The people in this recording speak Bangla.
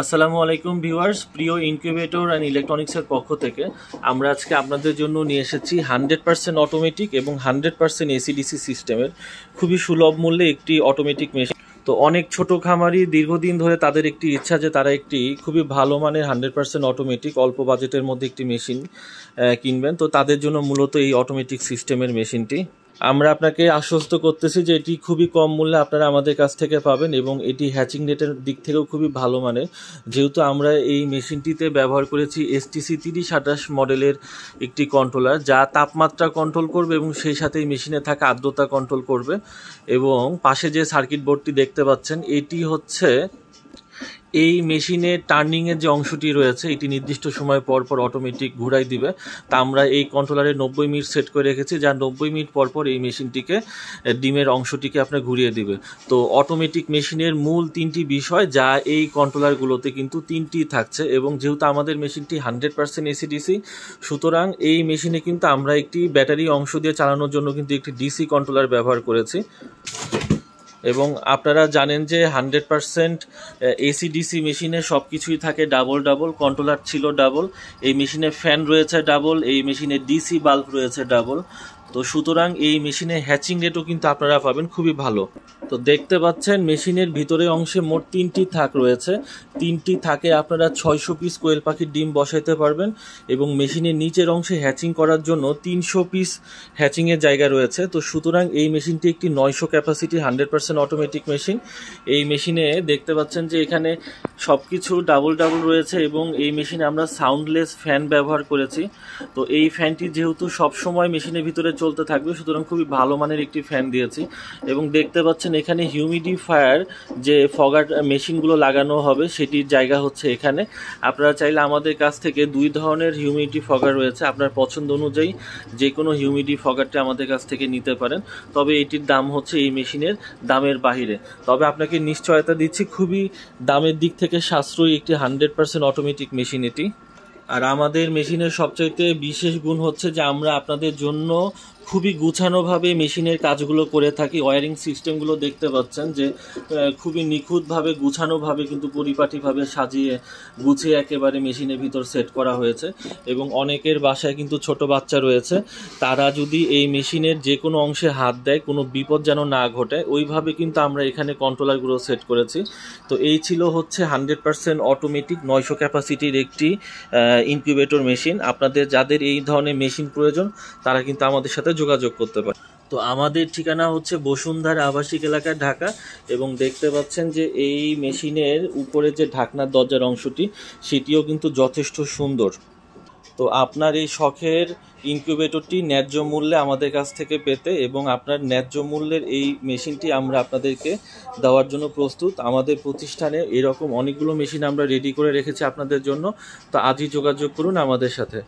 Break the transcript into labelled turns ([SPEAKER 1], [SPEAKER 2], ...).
[SPEAKER 1] আসসালামু আলাইকুম ভিউয়ার্স, প্রিয় ইনকিউবেটর অ্যান্ড ইলেকট্রনিক্সের পক্ষ থেকে আমরা আজকে আপনাদের জন্য নিয়ে এসেছি 100% অটোমেটিক এবং 100% এসিডিসি সিস্টেমের খুবই সুলভ মূল্যে একটি অটোমেটিক মেশিন। তো অনেক ছোট খামারি দীর্ঘদিন ধরে তাদের একটি ইচ্ছা যে তারা একটি খুবই ভালো মানের 100% অটোমেটিক অল্প বাজেটের মধ্যে একটি মেশিন কিনবেন। তো তাদের জন্য মূলত এই অটোমেটিক সিস্টেমের মেশিনটি আমরা আপনাকে আশ্বস্ত করতেছি যে এটি খুবই কম মূল্যে আপনারা আমাদের কাছ থেকে পাবেন এবং এটি হ্যাচিং রেটের দিক থেকেও খুবই ভালো মানের, যেহেতু আমরা এই মেশিনটিতে ব্যবহার করেছি STC 3028 মডেলের একটি কন্ট্রোলার, যা তাপমাত্রা কন্ট্রোল করবে এবং সেই সাথে এই মেশিনে থাকা আর্দ্রতা কন্ট্রোল করবে। এবং পাশে যে সার্কিট বোর্ডটি দেখতে পাচ্ছেন এটি হচ্ছে এই মেশিনের টার্নিংয়ের যে অংশটি রয়েছে, এটি নির্দিষ্ট সময় পর পর অটোমেটিক ঘুরাই দিবে। তা আমরা এই কন্ট্রোলারে 90 মিনিট সেট করে রেখেছি, যা 90 মিনিট পর পর এই মেশিনটিকে ডিমের অংশটিকে আপনার ঘুরিয়ে দিবে। তো অটোমেটিক মেশিনের মূল তিনটি বিষয় যা এই কন্ট্রোলারগুলোতে কিন্তু তিনটি থাকছে, এবং যেহেতু আমাদের মেশিনটি 100% এসিডিসি, সুতরাং এই মেশিনে কিন্তু আমরা একটি ব্যাটারি অংশ দিয়ে চালানোর জন্য কিন্তু একটি ডিসি কন্ট্রোলার ব্যবহার করেছি। এবং আপনারা জানেন যে 100% এসিডিসি মেশিনে সব কিছুই থাকে ডাবল, কন্ট্রোলার ছিল ডাবল, এই মেশিনে ফ্যান রয়েছে ডাবল, এই মেশিনে ডিসি বাল্ব রয়েছে ডাবল। তো সুতরাং এই মেশিনে হ্যাচিং রেটও কিন্তু আপনারা পাবেন খুবই ভালো। তো দেখতে পাচ্ছেন মেশিনের ভিতরে অংশে মোট 3টি থাক রয়েছে। 3টি থাকে আপনারা 600 পিস কোয়েল পাখির ডিম বসাইতে পারবেন, এবং মেশিনের নিচের অংশে হ্যাচিং করার জন্য 300 পিস হ্যাচিংয়ের জায়গা রয়েছে। তো সুতরাং এই মেশিনটি একটি 900 ক্যাপাসিটি 100% অটোমেটিক মেশিন। এই মেশিনে দেখতে পাচ্ছেন যে এখানে সব কিছু ডাবল রয়েছে, এবং এই মেশিনে আমরা সাউন্ডলেস ফ্যান ব্যবহার করেছি। তো এই ফ্যানটি যেহেতু সবসময় মেশিনের ভিতরে চলতে থাকবে, সুতরাং খুবই ভালো মানের একটি ফ্যান দিয়েছি। এবং দেখতে পাচ্ছেন এখানে হিউমিডিফায়ার যে ফগার মেশিনগুলো লাগানো হবে সেটির জায়গা হচ্ছে এখানে। আপনারা চাইলে আমাদের কাছ থেকে 2 ধরনের হিউমিডিটি ফগার রয়েছে, আপনার পছন্দ অনুযায়ী যে কোনো হিউমিডি ফগারটি আমাদের কাছ থেকে নিতে পারেন। তবে এটির দাম হচ্ছে এই মেশিনের দামের বাহিরে। তবে আপনাকে নিশ্চয়তা দিচ্ছি খুবই দামের দিক থেকে সাশ্রয়ী একটি 100% অটোমেটিক মেশিন এটি। আর আমাদের মেশিনের সবচাইতে বিশেষ গুণ হচ্ছে যে আমরা আপনাদের জন্য খুবই গুছানোভাবে মেশিনের কাজগুলো করে থাকি। ওয়্যারিং সিস্টেমগুলো দেখতে পাচ্ছেন যে খুবই নিখুঁতভাবে গুছানোভাবে কিন্তু পরিপাটিভাবে সাজিয়ে গুছিয়ে একেবারে মেশিনের ভিতর সেট করা হয়েছে। এবং অনেকের বাসায় কিন্তু ছোট বাচ্চা রয়েছে, তারা যদি এই মেশিনের যে কোনো অংশে হাত দেয় কোনো বিপদ যেন না ঘটে, ওইভাবে কিন্তু আমরা এখানে কন্ট্রোলারগুলো সেট করেছি। তো এই ছিল হচ্ছে 100% অটোমেটিক 900 ক্যাপাসিটির একটি ইনকিউবেটর মেশিন। আপনাদের যাদের এই ধরনের মেশিন প্রয়োজন তারা কিন্তু আমাদের সাথে যোগাযোগ করতে পারে। তো আমাদের ঠিকানা হচ্ছে বসুন্ধরা আবাসিক এলাকা, ঢাকা। এবং দেখতে পাচ্ছেন যে এই মেশিনের উপরে যে ঢাকনার দরজার অংশটি সেটিও কিন্তু যথেষ্ট সুন্দর। তো আপনার এই শখের ইনকিউবেটরটি ন্যায্য মূল্যে আমাদের কাছ থেকে পেতে এবং আপনার ন্যায্য মূল্যের এই মেশিনটি আমরা আপনাদেরকে দেওয়ার জন্য প্রস্তুত। আমাদের প্রতিষ্ঠানে এরকম অনেকগুলো মেশিন আমরা রেডি করে রেখেছি আপনাদের জন্য। তো আজই যোগাযোগ করুন আমাদের সাথে।